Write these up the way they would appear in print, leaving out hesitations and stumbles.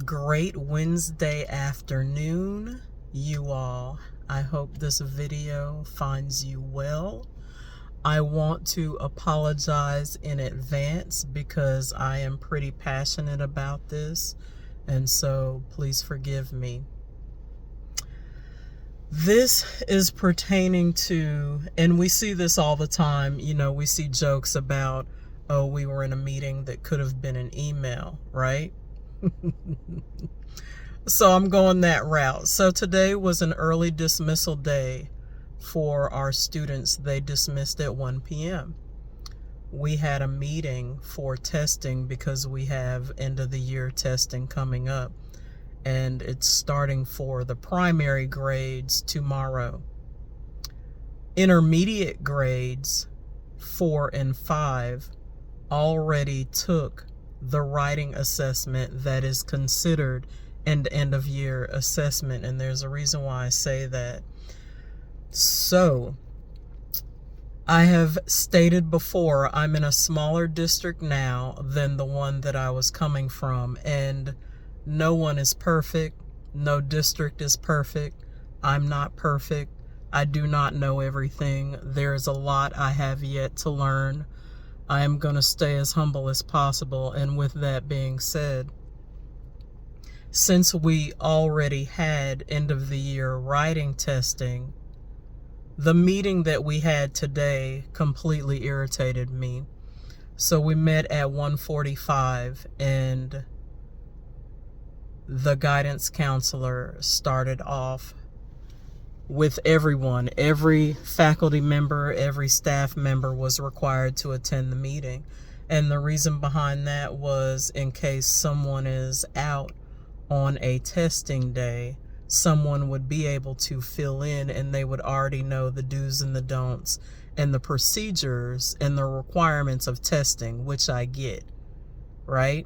Great Wednesday afternoon, you all. I hope this video finds you well. I want to apologize in advance because I am pretty passionate about this, and so please forgive me. This is pertaining to, and we see this all the time, we see jokes about, oh, we were in a meeting that could have been an email, right? So I'm going that route. So today was an early dismissal day for our students. They dismissed at 1 p.m. We had a meeting for testing because we have end of the year testing coming up, and it's starting for the primary grades tomorrow. Intermediate grades 4 and 5 already took the writing assessment that is considered an end of year assessment, and there's a reason why I say that. So I have stated before, I'm in a smaller district now than the one that I was coming from, and no one is perfect. No district is perfect. I'm not perfect. I do not know everything. There's a lot I have yet to learn. I am going to stay as humble as possible. And with that being said, since we already had end of the year writing testing, the meeting that we had today completely irritated me. So we met at 1:45, and the guidance counselor started off with everyone. Every faculty member, every staff member was required to attend the meeting. And the reason behind that was in case someone is out on a testing day, someone would be able to fill in, and they would already know the do's and the don'ts and the procedures and the requirements of testing, which I get, right?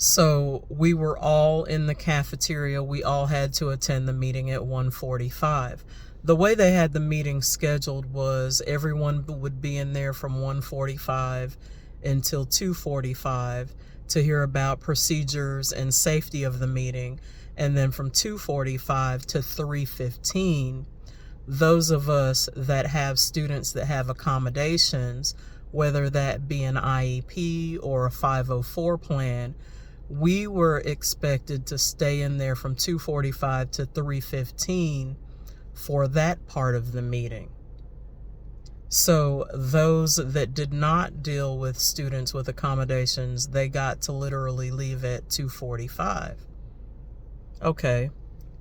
So we were all in the cafeteria. We all had to attend the meeting at 1:45. The way they had the meeting scheduled was everyone would be in there from 1:45 until 2:45 to hear about procedures and safety of the meeting. And then from 2:45 to 3:15, those of us that have students that have accommodations, whether that be an IEP or a 504 plan, we were expected to stay in there from 2:45 to 3:15 for that part of the meeting. So those that did not deal with students with accommodations, they got to literally leave at 2:45. Okay,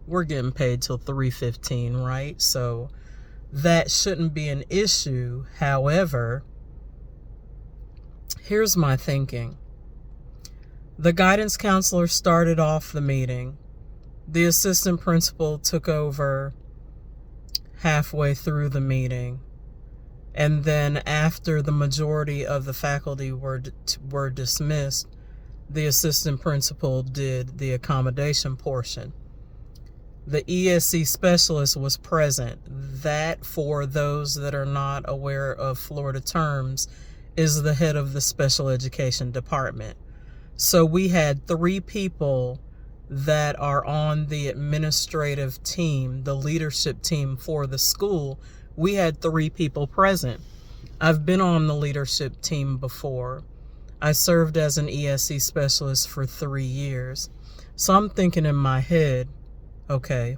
we're getting paid till 3:15, right? So that shouldn't be an issue. However, here's my thinking. The guidance counselor started off the meeting. The assistant principal took over halfway through the meeting. And then after the majority of the faculty were dismissed, the assistant principal did the accommodation portion. The ESE specialist was present. That, for those that are not aware of Florida terms, is the head of the special education department. So we had 3 people that are on the administrative team, the leadership team for the school. We had 3 people present. I've been on the leadership team before. I served as an ESE specialist for 3 years. So I'm thinking in my head, okay,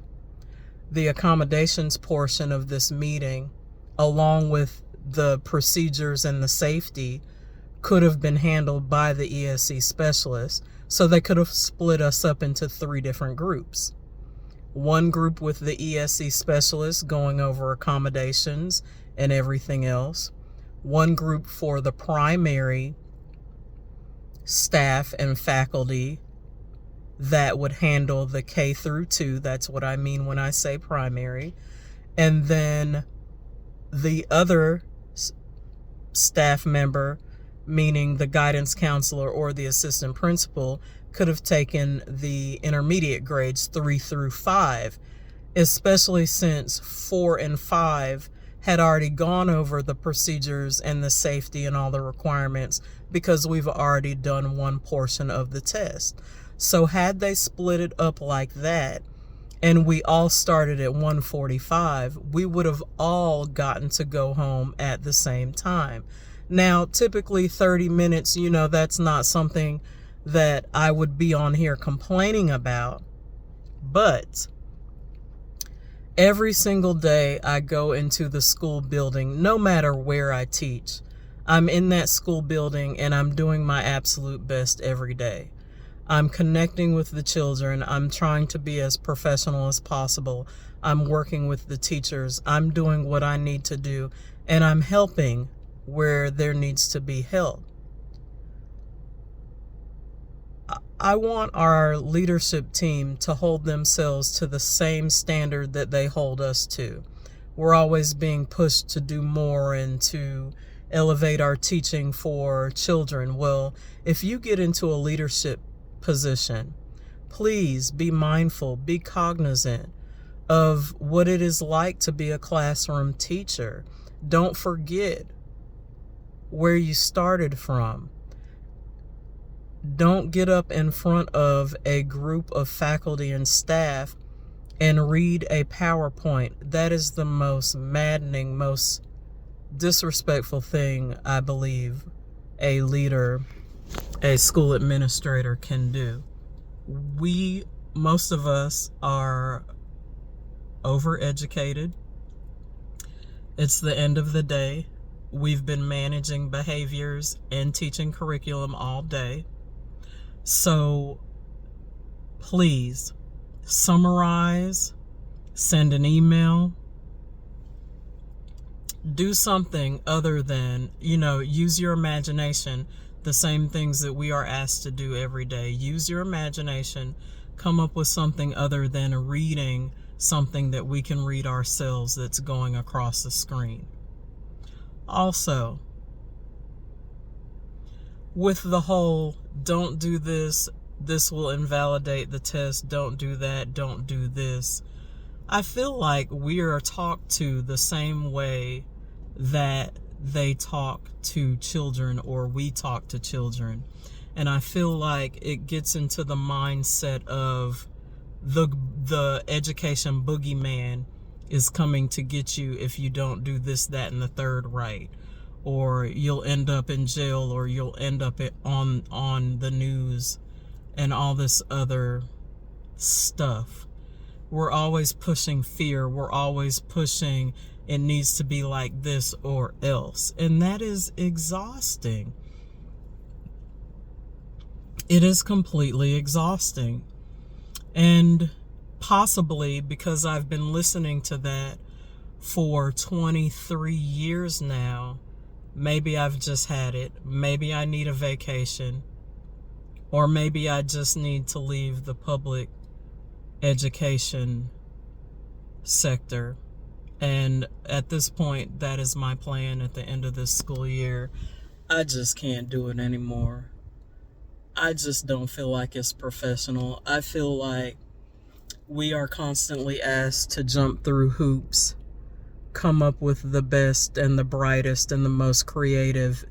the accommodations portion of this meeting, along with the procedures and the safety, could have been handled by the ESE specialist. So they could have split us up into 3 different groups. One group with the ESE specialist going over accommodations and everything else. One group for the primary staff and faculty that would handle the K through 2. That's what I mean when I say primary. And then the other staff member, meaning the guidance counselor or the assistant principal, could have taken the intermediate grades 3 through 5, especially since 4 and 5 had already gone over the procedures and the safety and all the requirements because we've already done one portion of the test. So had they split it up like that and we all started at 1:45, we would have all gotten to go home at the same time. Now, typically 30 minutes, that's not something that I would be on here complaining about, but every single day I go into the school building, no matter where I teach, I'm in that school building and I'm doing my absolute best every day. I'm connecting with the children. I'm trying to be as professional as possible. I'm working with the teachers. I'm doing what I need to do, and I'm helping where there needs to be help. I want our leadership team to hold themselves to the same standard that they hold us to. We're always being pushed to do more and to elevate our teaching for children. Well, if you get into a leadership position, please be mindful, be cognizant of what it is like to be a classroom teacher. Don't forget where you started from. Don't get up in front of a group of faculty and staff and read a PowerPoint. That is the most maddening, most disrespectful thing I believe a leader, a school administrator can do. Most of us are overeducated. It's the end of the day. We've been managing behaviors and teaching curriculum all day. So please summarize, send an email, do something other than, use your imagination, the same things that we are asked to do every day. Use your imagination, come up with something other than reading something that we can read ourselves that's going across the screen. Also, with the whole, don't do this, this will invalidate the test, don't do that, don't do this, I feel like we are talked to the same way that they talk to children, or we talk to children. And I feel like it gets into the mindset of the education boogeyman is coming to get you if you don't do this, that, and the third right. Or you'll end up in jail, or you'll end up on the news and all this other stuff. We're always pushing fear. We're always pushing it needs to be like this or else. And that is exhausting. It is completely exhausting. And possibly because I've been listening to that for 23 years now, maybe I've just had it. Maybe I need a vacation. Or maybe I just need to leave the public education sector. And at this point, that is my plan at the end of this school year. I just can't do it anymore. I just don't feel like it's professional. I feel like we are constantly asked to jump through hoops, come up with the best and the brightest and the most creative.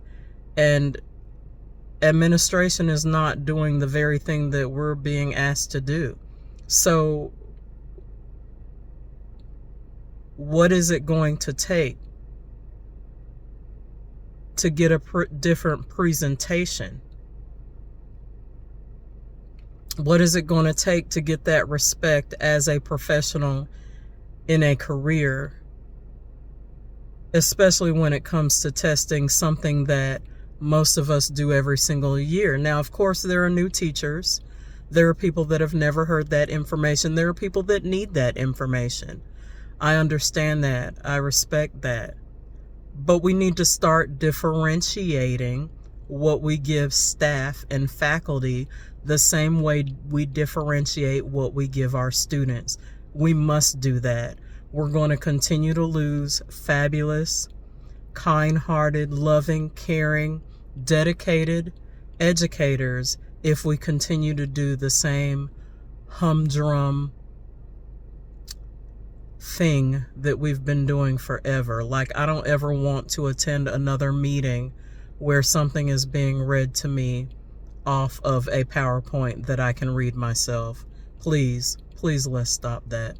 And administration is not doing the very thing that we're being asked to do. So what is it going to take to get a different presentation? What is it going to take to get that respect as a professional in a career, especially when it comes to testing, something that most of us do every single year? Now, of course, there are new teachers. There are people that have never heard that information. There are people that need that information. I understand that. I respect that. But we need to start differentiating what we give staff and faculty the same way we differentiate what we give our students. We must do that. We're going to continue to lose fabulous, kind-hearted, loving, caring, dedicated educators if we continue to do the same humdrum thing that we've been doing forever. Like, I don't ever want to attend another meeting where something is being read to me off of a PowerPoint that I can read myself. Please, please, let's stop that.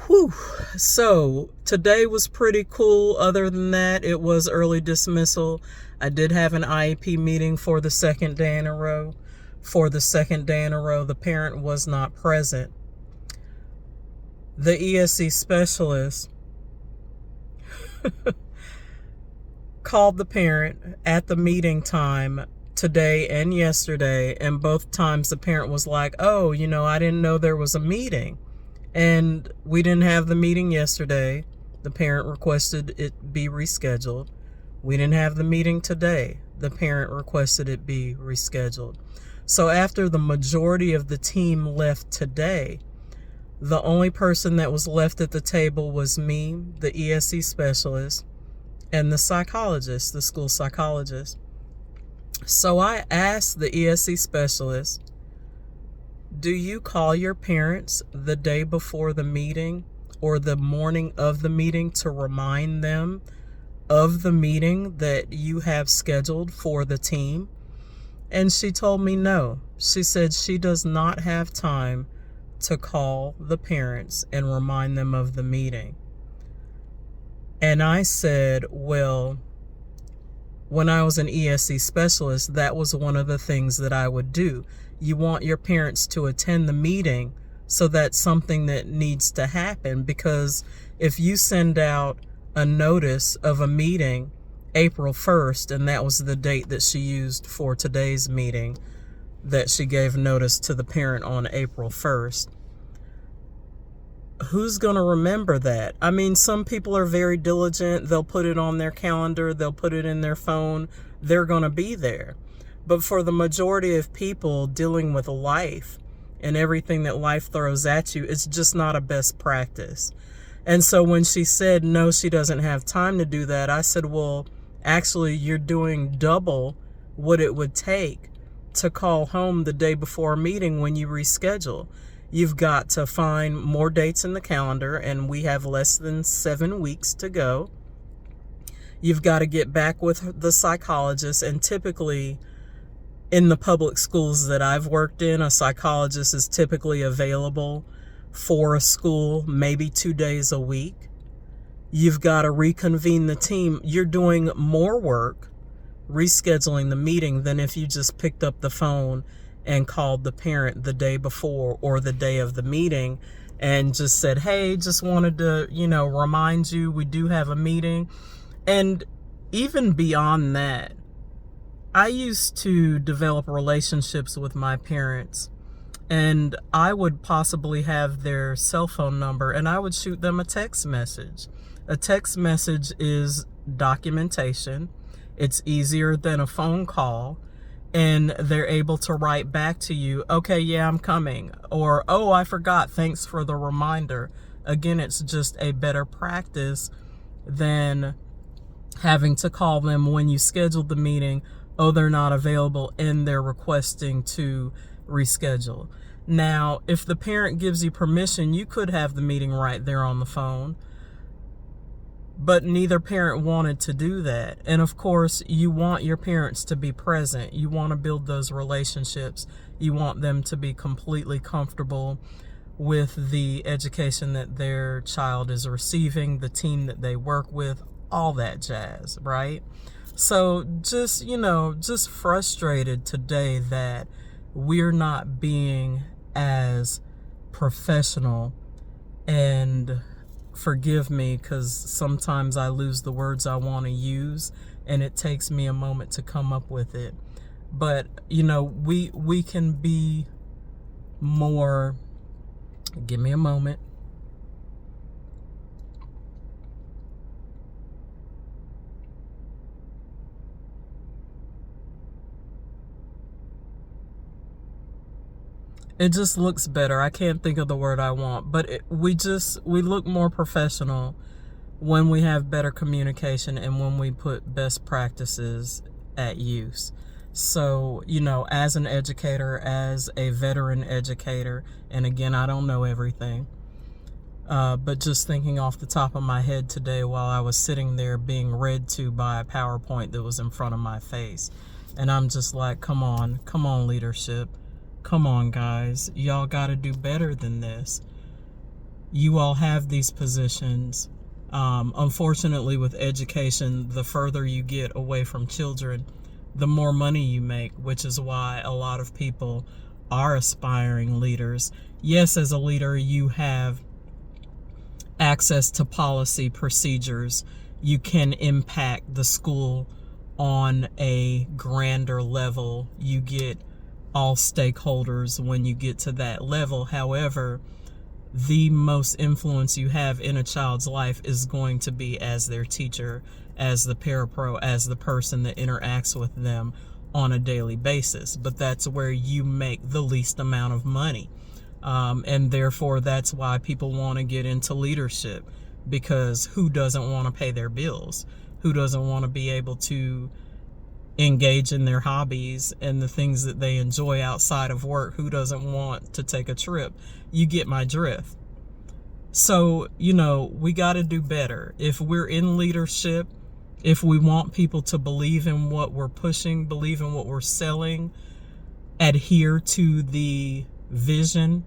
Whew. So today was pretty cool. Other than that, it was early dismissal. I did have an IEP meeting for the second day in a row. The parent was not present. The ESE specialist called the parent at the meeting time today and yesterday, and both times the parent was like, oh, I didn't know there was a meeting. And we didn't have the meeting yesterday. The parent requested it be rescheduled. We didn't have the meeting today. The parent requested it be rescheduled. So after the majority of the team left today, the only person that was left at the table was me, the ESE specialist, and the psychologist, the school psychologist. So I asked the ESE specialist, do you call your parents the day before the meeting or the morning of the meeting to remind them of the meeting that you have scheduled for the team? And she told me no. She said she does not have time to call the parents and remind them of the meeting. And I said, well, when I was an ESE specialist, that was one of the things that I would do. You want your parents to attend the meeting, so that's something that needs to happen, because if you send out a notice of a meeting April 1st, and that was the date that she used for today's meeting, that she gave notice to the parent on April 1st, who's going to remember that? I mean, some people are very diligent. They'll put it on their calendar. They'll put it in their phone. They're going to be there. But for the majority of people dealing with life and everything that life throws at you, it's just not a best practice. And so when she said, no, she doesn't have time to do that, I said, well, actually, you're doing double what it would take to call home the day before a meeting when you reschedule. You've got to find more dates in the calendar, and we have less than 7 weeks to go. You've got to get back with the psychologist, and typically in the public schools that I've worked in, a psychologist is typically available for a school maybe 2 days a week. You've got to reconvene the team. You're doing more work rescheduling the meeting than if you just picked up the phone and called the parent the day before or the day of the meeting and just said, hey, just wanted to, remind you we do have a meeting. And even beyond that, I used to develop relationships with my parents, and I would possibly have their cell phone number, and I would shoot them a text message. A text message is documentation. It's easier than a phone call, and they're able to write back to you, okay, yeah, I'm coming, or, oh, I forgot, thanks for the reminder. Again, it's just a better practice than having to call them when you scheduled the meeting. Oh, they're not available, and they're requesting to reschedule. Now, if the parent gives you permission, you could have the meeting right there on the phone, but neither parent wanted to do that. And of course, you want your parents to be present. You want to build those relationships. You want them to be completely comfortable with the education that their child is receiving, the team that they work with, all that jazz, right? So just frustrated today that we're not being as professional, and forgive me because sometimes I lose the words I want to use and it takes me a moment to come up with it. But, we can be more, give me a moment. It just looks better. I can't think of the word I want, but we look more professional when we have better communication and when we put best practices at use. So, as an educator, as a veteran educator, and again, I don't know everything, but just thinking off the top of my head today while I was sitting there being read to by a PowerPoint that was in front of my face. And I'm just like, come on, leadership. Come on, guys. Y'all got to do better than this. You all have these positions. Unfortunately, with education, the further you get away from children, the more money you make, which is why a lot of people are aspiring leaders. Yes, as a leader, you have access to policy procedures. You can impact the school on a grander level. You get all stakeholders when you get to that level. However, the most influence you have in a child's life is going to be as their teacher, as the parapro, as the person that interacts with them on a daily basis. But that's where you make the least amount of money. And therefore, that's why people want to get into leadership, because who doesn't want to pay their bills? Who doesn't want to be able to engage in their hobbies and the things that they enjoy outside of work? Who doesn't want to take a trip? You get my drift. So, we got to do better. If we're in leadership, if we want people to believe in what we're pushing, believe in what we're selling, adhere to the vision,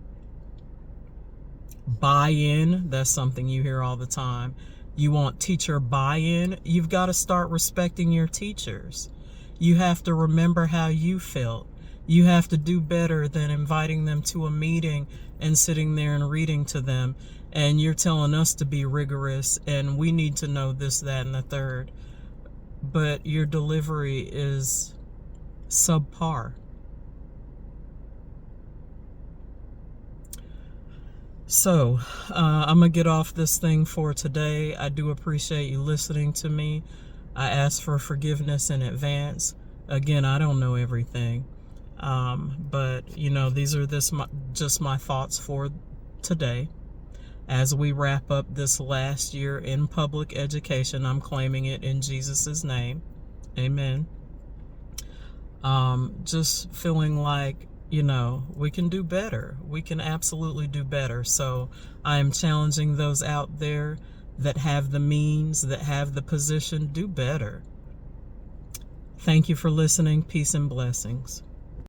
buy-in, that's something you hear all the time. You want teacher buy-in, you've got to start respecting your teachers. You have to remember how you felt. You have to do better than inviting them to a meeting and sitting there and reading to them. And you're telling us to be rigorous and we need to know this, that, and the third. But your delivery is subpar. So, I'm going to get off this thing for today. I do appreciate you listening to me. I ask for forgiveness in advance. Again, I don't know everything. But, these are just my thoughts for today. As we wrap up this last year in public education, I'm claiming it in Jesus' name. Amen. Just feeling like, we can do better. We can absolutely do better. So I am challenging those out there that have the means, that have the position, do better. Thank you for listening. Peace and blessings.